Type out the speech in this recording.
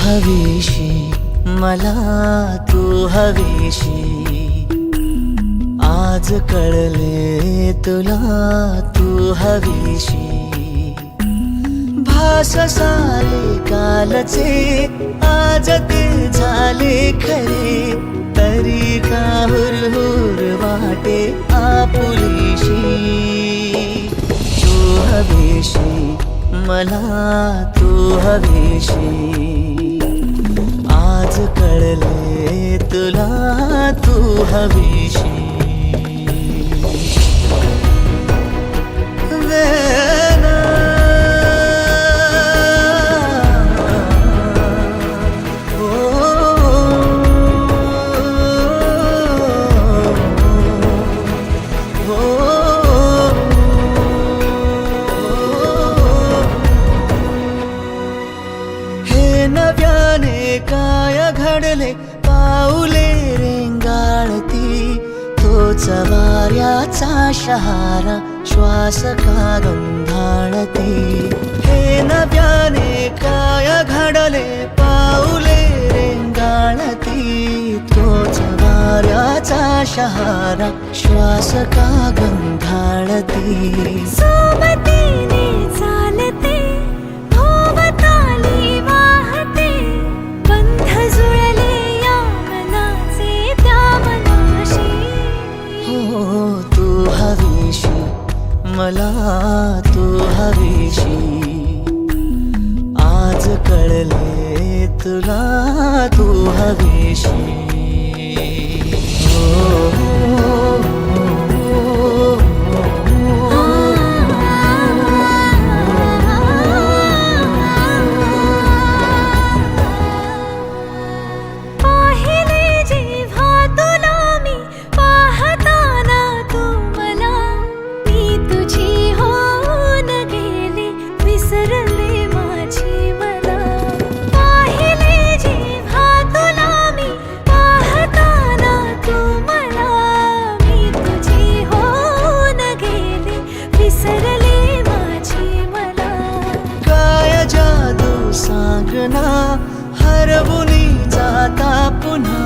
हवीशी मला तू हवीशी, आज कळले तुला तू हवीशी। भास सारे कालचे आज ते झाले खरे, तरी का हुरहुर वाटे आपुलीशी। तू हवीशी मला तू हवीशी, आज कळले तुला तू हवीशी। नव्याने काय घडले पाऊले रेंगाळती, तोच वाऱ्याचा शहारा श्वास का गंधाळती। हे नव्याने काय घडले पाऊले रेंगाळती, तोच वाऱ्याचा शहारा श्वास का गंधाळती। सोबतीने चालते भोवताली वाहते, बंध जुळले या मनाचे त्या मनाशी। हो तू हवीशी मला तू हवीशी, आज कळले तुला तू हवीशी। सांगना हरवुनी जाता पुन्हा,